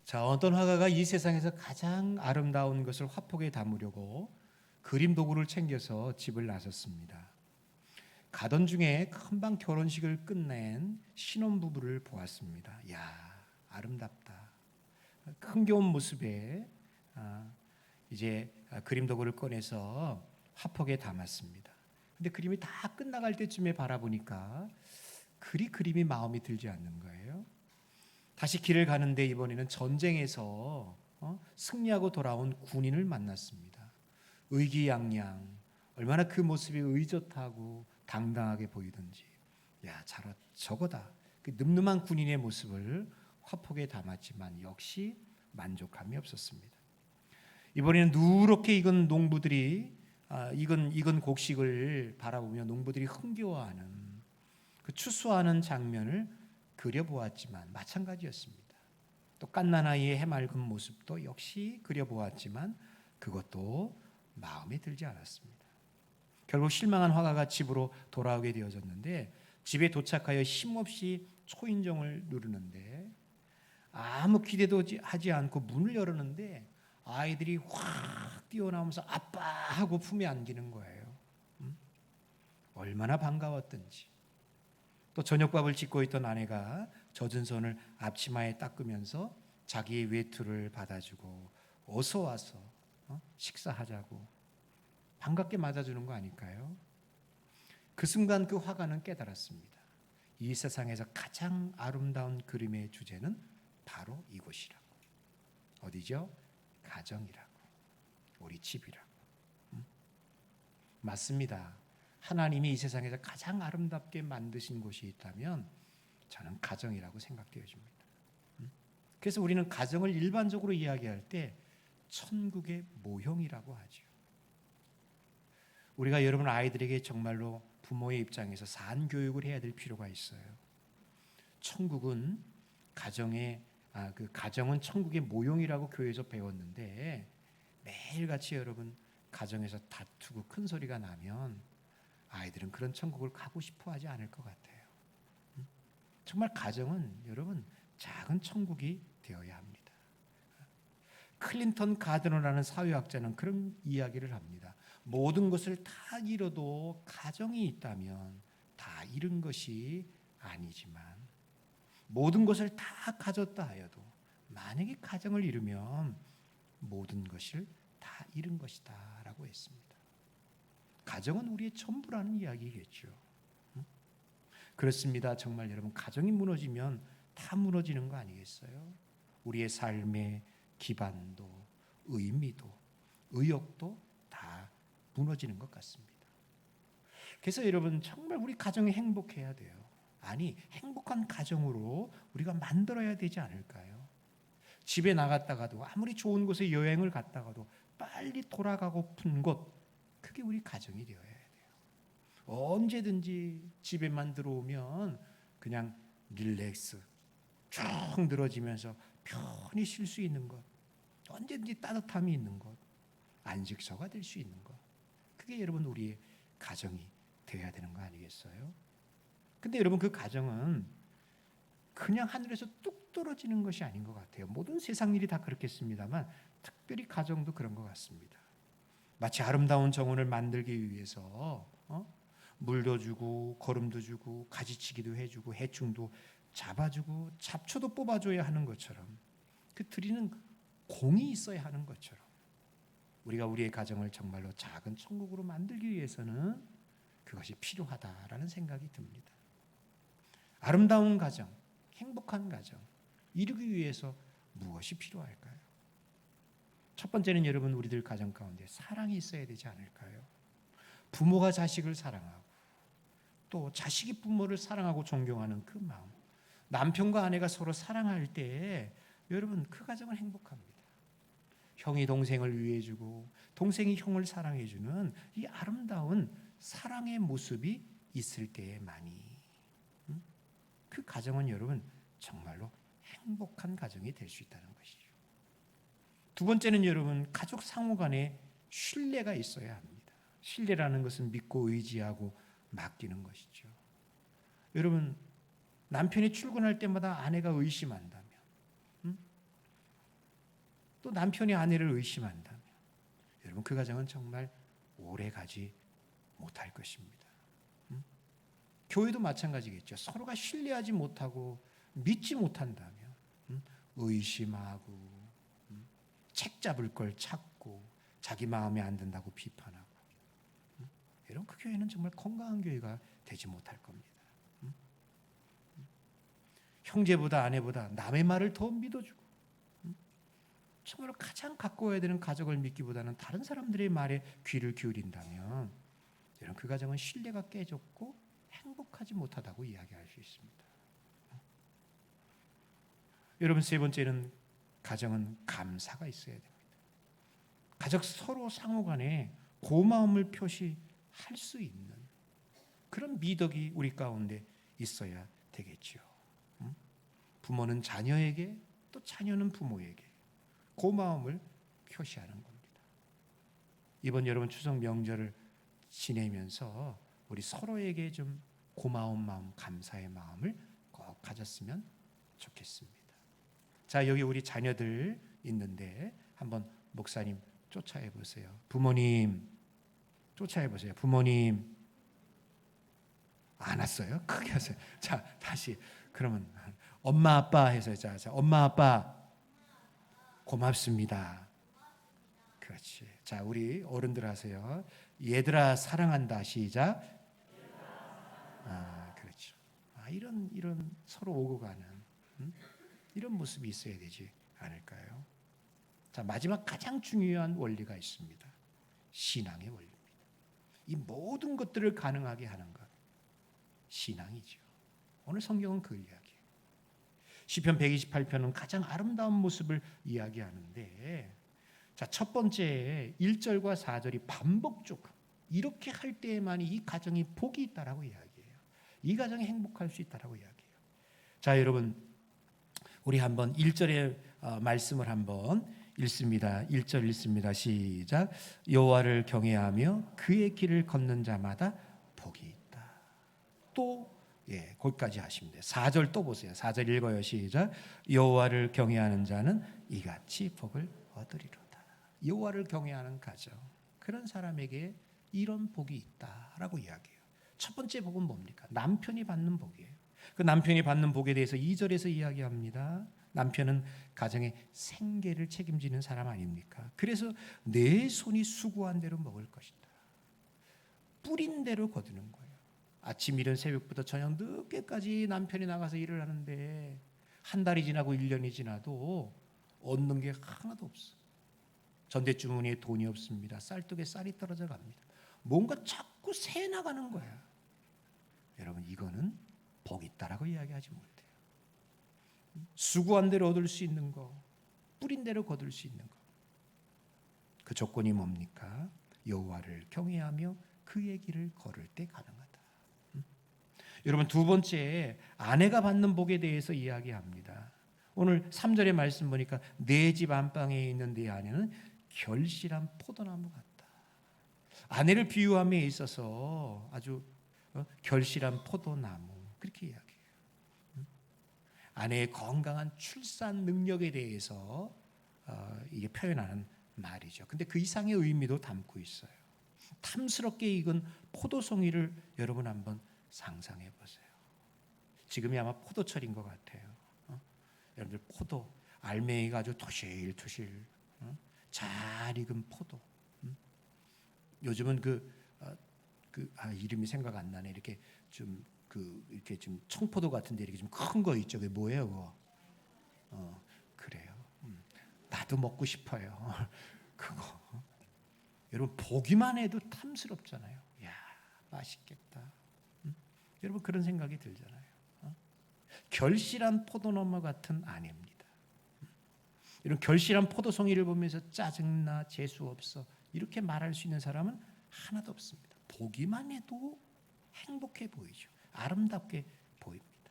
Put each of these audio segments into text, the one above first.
자, 어떤 화가가 이 세상에서 가장 아름다운 것을 화폭에 담으려고 그림 도구를 챙겨서 집을 나섰습니다. 가던 중에 금방 결혼식을 끝낸 신혼부부를 보았습니다. 야, 아름답다. 흥겨운 모습에 이제 그림 도구를 꺼내서 화폭에 담았습니다. 근데 그림이 다 끝나갈 때쯤에 바라보니까 그림이 마음에 들지 않는 거예요. 다시 길을 가는데 이번에는 전쟁에서 승리하고 돌아온 군인을 만났습니다. 의기양양, 얼마나 그 모습이 의젓하고 당당하게 보이던지. 야, 저거다. 그 늠름한 군인의 모습을 화폭에 담았지만 역시 만족함이 없었습니다. 이번에는 누렇게 익은 농부들이 익은 곡식을 바라보며 농부들이 흥겨워하는 그 추수하는 장면을 그려보았지만 마찬가지였습니다. 또 갓난아이의 해맑은 모습도 역시 그려보았지만 그것도 마음에 들지 않았습니다. 결국 실망한 화가가 집으로 돌아오게 되어졌는데 집에 도착하여 힘없이 초인종을 누르는데 아무 기대도 하지 않고 문을 열었는데 아이들이 확 뛰어나오면서 아빠 하고 품에 안기는 거예요. 얼마나 반가웠던지. 또 저녁밥을 짓고 있던 아내가 젖은 손을 앞치마에 닦으면서 자기의 외투를 받아주고 어서 와서 식사하자고 반갑게 맞아주는 거 아닐까요? 그 순간 그 화가는 깨달았습니다. 이 세상에서 가장 아름다운 그림의 주제는 바로 이곳이라고. 어디죠? 가정이라고. 우리 집이라고. 맞습니다. 하나님이 이 세상에서 가장 아름답게 만드신 곳이 있다면 저는 가정이라고 생각되어집니다. 그래서 우리는 가정을 일반적으로 이야기할 때 천국의 모형이라고 하죠. 우리가 여러분 아이들에게 정말로 부모의 입장에서 산교육을 해야 될 필요가 있어요. 천국은 가정은 천국의 모형이라고 교회에서 배웠는데 매일같이 여러분 가정에서 다투고 큰 소리가 나면 아이들은 그런 천국을 가고 싶어 하지 않을 것 같아요. 정말 가정은 여러분 작은 천국이 되어야 합니다. 클린턴 가드너라는 사회학자는 그런 이야기를 합니다. 모든 것을 다 잃어도 가정이 있다면 다 잃은 것이 아니지만 모든 것을 다 가졌다 하여도 만약에 가정을 잃으면 모든 것을 다 잃은 것이다 라고 했습니다. 가정은 우리의 전부라는 이야기겠죠. 그렇습니다. 정말 여러분 가정이 무너지면 다 무너지는 거 아니겠어요? 우리의 삶의 기반도 의미도 의욕도 다 무너지는 것 같습니다. 그래서 여러분 정말 우리 가정이 행복해야 돼요. 아니 행복한 가정으로 우리가 만들어야 되지 않을까요? 집에 나갔다가도 아무리 좋은 곳에 여행을 갔다가도 빨리 돌아가고픈 곳 그게 우리 가정이 되어야 돼요. 언제든지 집에만 들어오면 그냥 릴렉스 쭉 늘어지면서 편히 쉴 수 있는 것, 언제든지 따뜻함이 있는 것, 안식처가 될 수 있는 것, 그게 여러분 우리의 가정이 되어야 되는 거 아니겠어요? 근데 여러분 그 가정은 그냥 하늘에서 뚝 떨어지는 것이 아닌 것 같아요. 모든 세상 일이 다 그렇겠습니다만 특별히 가정도 그런 것 같습니다. 마치 아름다운 정원을 만들기 위해서 물도 주고 거름도 주고 가지치기도 해주고 해충도 잡아주고 잡초도 뽑아줘야 하는 것처럼 그 드리는 공이 있어야 하는 것처럼 우리가 우리의 가정을 정말로 작은 천국으로 만들기 위해서는 그것이 필요하다라는 생각이 듭니다. 아름다운 가정, 행복한 가정 이루기 위해서 무엇이 필요할까요? 첫 번째는 여러분 우리들 가정 가운데 사랑이 있어야 되지 않을까요? 부모가 자식을 사랑하고 또 자식이 부모를 사랑하고 존경하는 그 마음, 남편과 아내가 서로 사랑할 때 여러분 그 가정은 행복합니다. 형이 동생을 위해주고 동생이 형을 사랑해주는 이 아름다운 사랑의 모습이 있을 때에만이 그 가정은 여러분 정말로 행복한 가정이 될 수 있다는 것이죠. 두 번째는 여러분 가족 상호 간에 신뢰가 있어야 합니다. 신뢰라는 것은 믿고 의지하고 맡기는 것이죠. 여러분 남편이 출근할 때마다 아내가 의심한다면 또 남편이 아내를 의심한다면 여러분 그 가정은 정말 오래 가지 못할 것입니다. 교회도 마찬가지겠죠. 서로가 신뢰하지 못하고 믿지 못한다면 의심하고 책 잡을 걸 찾고 자기 마음에 안 든다고 비판하고 여러분 그 교회는 정말 건강한 교회가 되지 못할 겁니다. 형제보다 아내보다 남의 말을 더 믿어주고 정말 가장 가까워야 되는 가족을 믿기보다는 다른 사람들의 말에 귀를 기울인다면 여러분 그 가정은 신뢰가 깨졌고 행복하지 못하다고 이야기할 수 있습니다. 여러분 세 번째는 가정은 감사가 있어야 됩니다. 가족 서로 상호간에 고마움을 표시할 수 있는 그런 미덕이 우리 가운데 있어야 되겠죠. 부모는 자녀에게 또 자녀는 부모에게 고마움을 표시하는 겁니다. 이번 여러분 추석 명절을 지내면서 우리 서로에게 좀 고마운 마음, 감사의 마음을 꼭 가졌으면 좋겠습니다. 자, 여기 우리 자녀들 있는데 한번 목사님 쫓아해 보세요. 부모님 쫓아해 보세요. 부모님 안 왔어요? 크게 하세요. 자, 다시 그러면 엄마 아빠 해서 자, 엄마 아빠 고맙습니다. 그렇지. 자, 우리 어른들 하세요. 얘들아 사랑한다. 시작. 그렇죠. 이런 서로 오고 가는 이런 모습이 있어야 되지 않을까요? 자, 마지막 가장 중요한 원리가 있습니다. 신앙의 원리입니다. 이 모든 것들을 가능하게 하는 것, 신앙이죠. 오늘 성경은 그 이야기예요. 시편 128편은 가장 아름다운 모습을 이야기하는데, 자, 첫 번째 1절과 4절이 반복적으로 이렇게 할 때에만 이 가정이 복이 있다라고 이야기해요. 이 가정이 행복할 수 있다라고 이야기해요. 자, 여러분 우리 한번 1절의 말씀을 한번 읽습니다. 1절 읽습니다. 시작. 여호와를 경외하며 그의 길을 걷는 자마다 복이 있다. 또 거기까지 하시면 돼요. 4절 또 보세요. 4절 읽어요. 시작. 여호와를 경외하는 자는 이같이 복을 얻으리로다. 여호와를 경외하는 가정, 그런 사람에게 이런 복이 있다라고 이야기해요. 첫 번째 복은 뭡니까? 남편이 받는 복이에요. 그 남편이 받는 복에 대해서 2절에서 이야기합니다. 남편은 가정의 생계를 책임지는 사람 아닙니까? 그래서 내 손이 수고한 대로 먹을 것이다. 뿌린 대로 거두는 거예요. 아침 이른 새벽부터 저녁 늦게까지 남편이 나가서 일을 하는데 한 달이 지나고 1년이 지나도 얻는 게 하나도 없어. 전대주머니에 돈이 없습니다. 쌀떡에 쌀이 떨어져 갑니다. 뭔가 자꾸 새 나가는 거야. 여러분 이거는 복 있다라고 이야기하지 못해요. 수고한 대로 얻을 수 있는 거, 뿌린 대로 거둘 수 있는 거. 그 조건이 뭡니까? 여호와를 경외하며 그의 길을 걸을 때 가능하다. 여러분 두 번째 아내가 받는 복에 대해서 이야기합니다. 오늘 3절의 말씀 보니까 내 집 안방에 있는 내 아내는 결실한 포도나무 같다. 아내를 비유함에 있어서 아주 결실한 포도나무 그렇게 이야기해요. 아내의 건강한 출산 능력에 대해서 이게 표현하는 말이죠. 근데 그 이상의 의미도 담고 있어요. 탐스럽게 익은 포도송이를 여러분 한번 상상해 보세요. 지금이 아마 포도철인 것 같아요. 여러분들 포도 알맹이가 아주 토실토실 잘 익은 포도. 요즘은 이름이 생각 안 나네. 이렇게 좀 이렇게 좀 청포도 같은데 이렇게 좀 큰 거 있죠. 그게 뭐예요, 그거? 그래요. 나도 먹고 싶어요. 그거. 여러분 보기만 해도 탐스럽잖아요. 야, 맛있겠다. 여러분 그런 생각이 들잖아요. 결실한 포도나무 같은 아내입니다. 이런 결실한 포도송이를 보면서 짜증나, 재수 없어 이렇게 말할 수 있는 사람은 하나도 없습니다. 보기만 해도 행복해 보이죠. 아름답게 보입니다.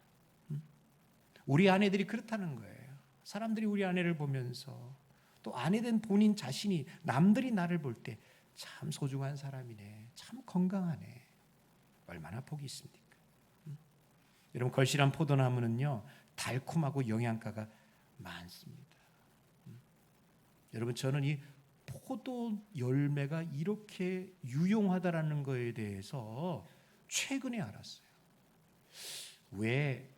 우리 아내들이 그렇다는 거예요. 사람들이 우리 아내를 보면서 또 아내된 본인 자신이 남들이 나를 볼 때 참 소중한 사람이네, 참 건강하네, 얼마나 복이 있습니까? 여러분 걸실한 포도나무는요 달콤하고 영양가가 많습니다. 여러분, 저는 이 포도 열매가 이렇게 유용하다라는 거에 대해서 최근에 알았어요. 왜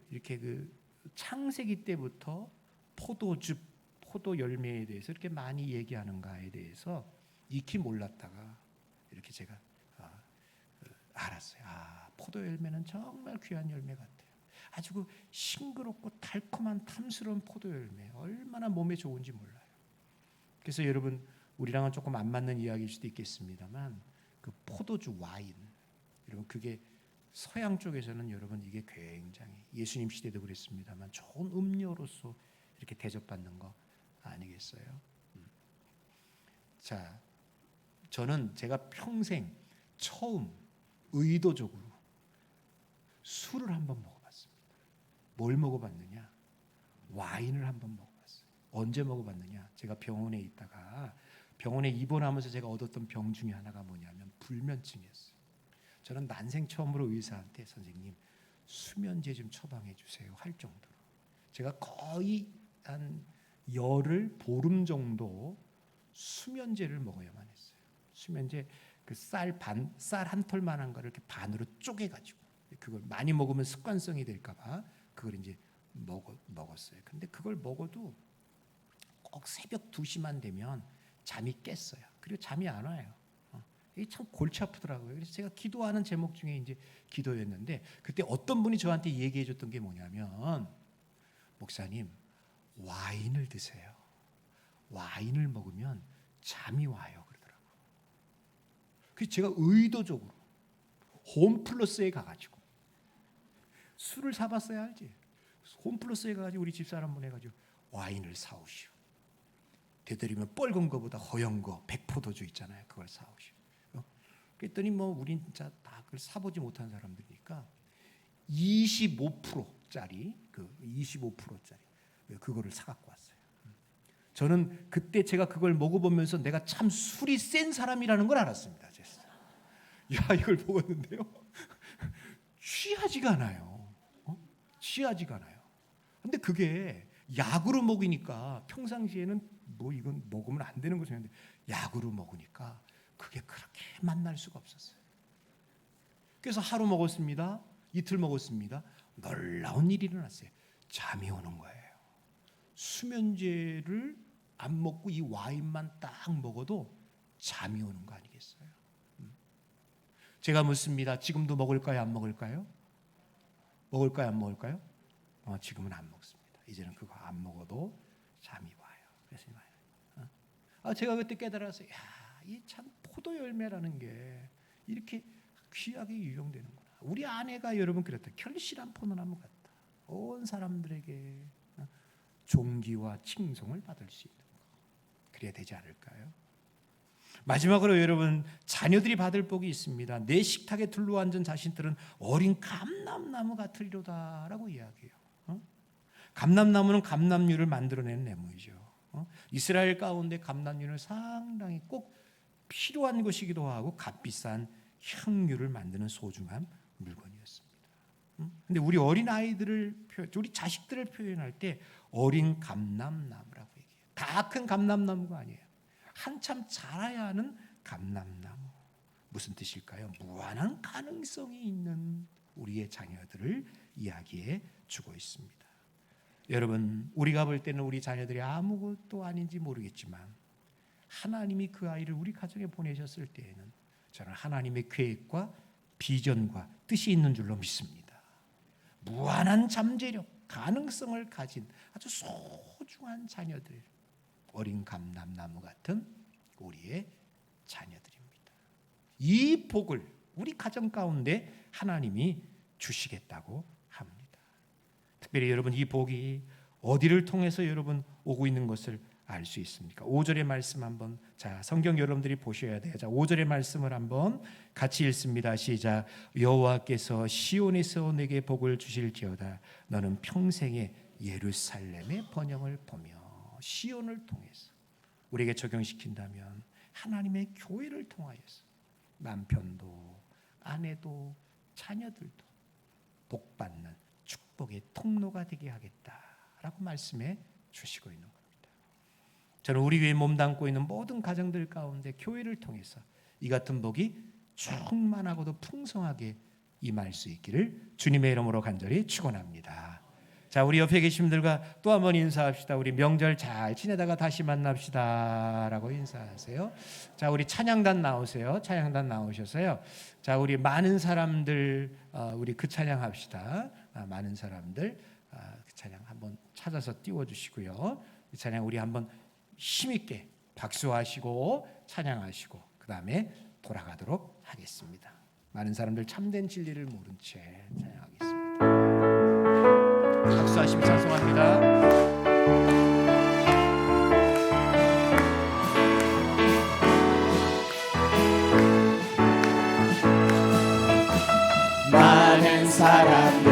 이렇게 창세기 때부터 포도즙, 포도 열매에 대해서 이렇게 많이 얘기하는가에 대해서 익히 몰랐다가 이렇게 제가 알았어요. 포도 열매는 정말 귀한 열매 같아요. 아주 싱그럽고 달콤한 탐스러운 포도 열매, 얼마나 몸에 좋은지 몰라요. 그래서 여러분, 우리랑은 조금 안 맞는 이야기일 수도 있겠습니다만 그 포도주 와인, 여러분, 그게 서양 쪽에서는 여러분 이게 굉장히, 예수님 시대도 그랬습니다만 좋은 음료로서 이렇게 대접받는 거 아니겠어요? 자, 저는 제가 평생 처음 의도적으로 술을 한번 먹어봤습니다. 뭘 먹어봤느냐? 와인을 한번 먹어봤어요. 언제 먹어봤느냐? 제가 병원에 있다가 병원에 입원하면서 제가 얻었던 병 중에 하나가 뭐냐면 불면증이었어요. 저는 난생 처음으로 의사한테 선생님 수면제 좀 처방해 주세요 할 정도로 제가 거의 한 열흘 보름 정도 수면제를 먹어야만 했어요. 수면제 쌀 한 톨만한 거를 이렇게 반으로 쪼개가지고 그걸 많이 먹으면 습관성이 될까봐 그걸 이제 먹었어요. 근데 그걸 먹어도 꼭 새벽 2시만 되면 잠이 깼어요. 그리고 잠이 안 와요. 이게 참 골치 아프더라고요. 그래서 제가 기도하는 제목 중에 이제 기도였는데 그때 어떤 분이 저한테 얘기해 줬던 게 뭐냐면 목사님 와인을 드세요. 와인을 먹으면 잠이 와요 그러더라고요. 그래서 제가 의도적으로 홈플러스에 가가지고 술을 사봤어야 알지. 홈플러스에 가가지고 우리 집사람 보내가지고 와인을 사오시오. 되도록이면 뻘건 거보다 허연 거 백포도주 있잖아요. 그걸 사오시오. 그랬더니 우린 진짜 다 그걸 사보지 못한 사람들이니까 25%짜리 25%짜리 그거를 사갖고 왔어요. 저는 그때 제가 그걸 먹어보면서 내가 참 술이 센 사람이라는 걸 알았습니다. 야, 이걸 먹었는데요. 취하지가 않아요. 취하지가 않아요. 근데 그게 약으로 먹으니까 평상시에는 이건 먹으면 안 되는 것을 했는데 약으로 먹으니까 그게 그렇게 맛날 수가 없었어요. 그래서 하루 먹었습니다. 이틀 먹었습니다. 놀라운 일이 일어났어요. 잠이 오는 거예요. 수면제를 안 먹고 이 와인만 딱 먹어도 잠이 오는 거 아니겠어요? 제가 묻습니다. 지금도 먹을까요? 안 먹을까요? 먹을까요? 안 먹을까요? 지금은 안 먹습니다. 이제는 그거 안 먹어도 잠이 와요. 그래서 제가 그때 깨달았어요. 이 참 포도 열매라는 게 이렇게 귀하게 유용되는구나. 우리 아내가 여러분 그랬다. 결실한 포도나무 같다. 온 사람들에게 존귀와 칭송을 받을 수 있는 거. 그래야 되지 않을까요? 마지막으로 여러분, 자녀들이 받을 복이 있습니다. 내 식탁에 둘러앉은 자신들은 어린 감람나무 같으리로다라고 이야기해요. 감람나무는 감람류를 만들어내는 나무이죠. 이스라엘 가운데 감람류는 상당히 꼭 필요한 것이기도 하고 값비싼 향유를 만드는 소중한 물건이었습니다. 근데 우리 어린 아이들을 우리 자식들을 표현할 때 어린 감람나무라고 얘기해요. 다 큰 감람나무가 아니에요. 한참 자라야 하는 감람나무. 무슨 뜻일까요? 무한한 가능성이 있는 우리의 자녀들을 이야기해 주고 있습니다. 여러분, 우리가 볼 때는 우리 자녀들이 아무것도 아닌지 모르겠지만 하나님이 그 아이를 우리 가정에 보내셨을 때에는 저는 하나님의 계획과 비전과 뜻이 있는 줄로 믿습니다. 무한한 잠재력, 가능성을 가진 아주 소중한 자녀들, 어린 감람나무 같은 우리의 자녀들입니다. 이 복을 우리 가정 가운데 하나님이 주시겠다고 합니다. 특별히 여러분, 이 복이 어디를 통해서 여러분 오고 있는 것을 알 수 있습니까? 5절의 말씀 한번, 성경 여러분들이 보셔야 돼요. 5절의 말씀을 한번 같이 읽습니다. 시작. 여호와께서 시온에서 내게 복을 주실지어다. 너는 평생에 예루살렘의 번영을 보며. 시온을 통해서 우리에게 적용시킨다면 하나님의 교회를 통하여서 남편도 아내도 자녀들도 복받는 축복의 통로가 되게 하겠다라고 말씀해 주시고 있는 겁니다. 저는 우리 위에 몸담고 있는 모든 가정들 가운데 교회를 통해서 이 같은 복이 충만하고도 풍성하게 임할 수 있기를 주님의 이름으로 간절히 축원합니다. 자, 우리 옆에 계신 분들과 또 한번 인사합시다. 우리 명절 잘 지내다가 다시 만납시다라고 인사하세요. 자, 우리 찬양단 나오세요. 찬양단 나오셔서요. 자, 우리 많은 사람들 우리 그 찬양합시다. 많은 사람들 그 찬양 한번 찾아서 띄워주시고요. 이 찬양 우리 한번 힘있게 박수하시고 찬양하시고 그 다음에 돌아가도록 하겠습니다. 많은 사람들 참된 진리를 모른 채 찬양하겠습니다. 박수하시며 찬송합니다. 많은 사람들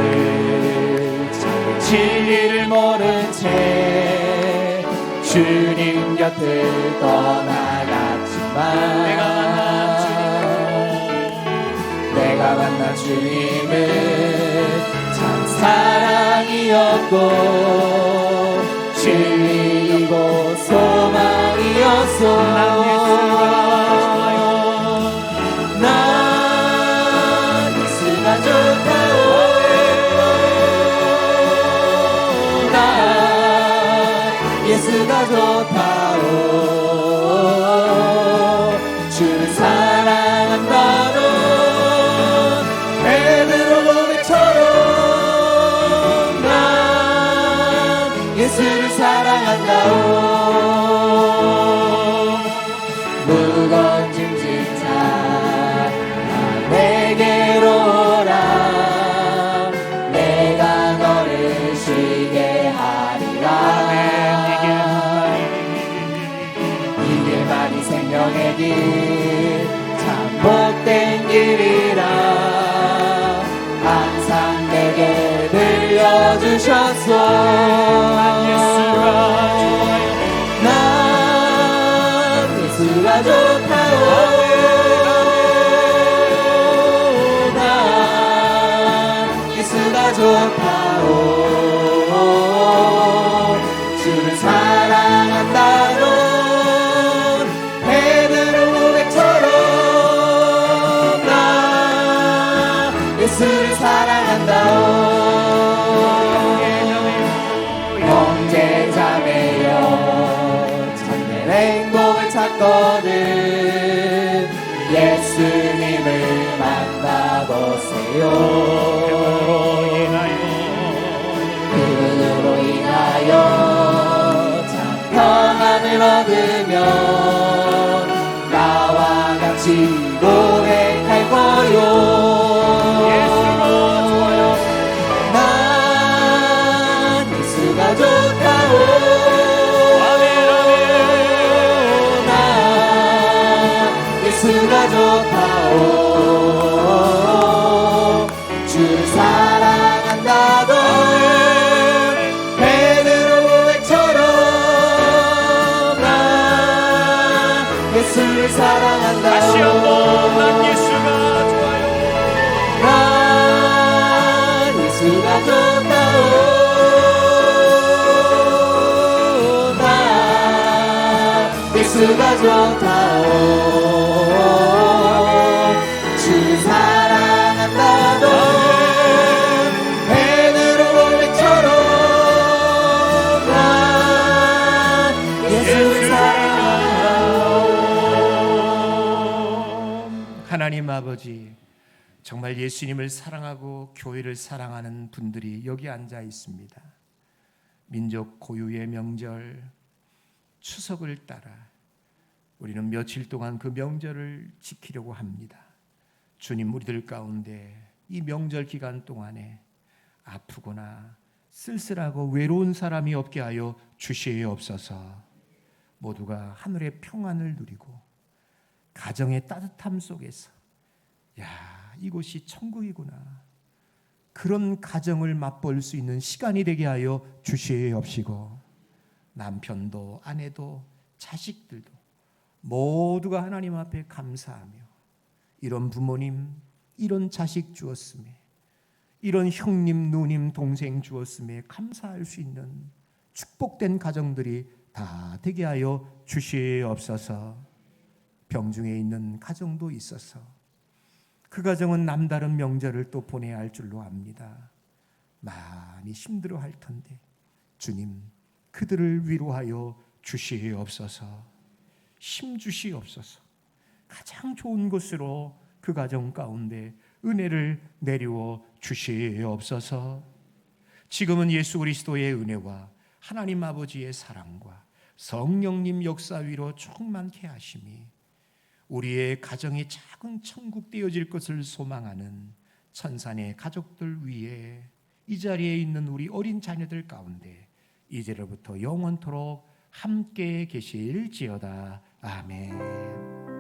진리를 모른 채 주님 곁을 떠나갔지만 내가 만난 주님은 참 사랑이었고 진리이고 소망이었소. 난 예수가 좋다오. 난 예수가 좋다오. 주를 사랑한다는 베드로 고백처럼 난 예수를 사랑한다오. 무거운 짐진 자 내게로 오라. 내가 너를 쉬게 하리라. 이게 말이 생명의 길 참 복된 길이라. 항상 내게 들려주셨소. 난 예수가 좋다오. 난 예수가 좋다오. 주를 사랑한다는 베드로 고백처럼 난 예수를 사랑한다오. 형제자매여 참된 행복을 찾거든 예수님을 만나보세요. 그분으로 인하여 참 평안을 얻으면 나와 같이 고백할 거요. 난 예수가 좋다오. 난 예수가 좋다오. 주를 사랑한다던 베드로 고백처럼 난 예수를 사랑한다오. 다시 한번 난 예수가 좋아요. 난 예수가 좋다오. 난 예수가 좋다오. 주를 사랑한다던 베드로 고백처럼 난 예수를 사랑하오. 하나님 아버지, 정말 예수님을 사랑하고 교회를 사랑하는 분들이 여기 앉아 있습니다. 민족 고유의 명절 추석을 따라 우리는 며칠 동안 그 명절을 지키려고 합니다. 주님, 우리들 가운데 이 명절 기간 동안에 아프거나 쓸쓸하고 외로운 사람이 없게 하여 주시옵소서. 모두가 하늘의 평안을 누리고 가정의 따뜻함 속에서 이곳이 천국이구나, 그런 가정을 맛볼 수 있는 시간이 되게 하여 주시옵시고, 남편도 아내도 자식들도 모두가 하나님 앞에 감사하며 이런 부모님, 이런 자식 주었음에, 이런 형님, 누님, 동생 주었음에 감사할 수 있는 축복된 가정들이 다 되게 하여 주시옵소서. 병중에 있는 가정도 있어서 그 가정은 남다른 명절을 또 보내야 할 줄로 압니다. 많이 힘들어할 텐데 주님 그들을 위로하여 주시옵소서. 힘 주시옵소서. 가장 좋은 곳으로 그 가정 가운데 은혜를 내리워 주시옵소서. 지금은 예수 그리스도의 은혜와 하나님 아버지의 사랑과 성령님 역사 위로 충만케 하심이 우리의 가정이 작은 천국 되어질 것을 소망하는 천산의 가족들 위에 이 자리에 있는 우리 어린 자녀들 가운데 이제로부터 영원토록 함께 계실지어다. 아멘.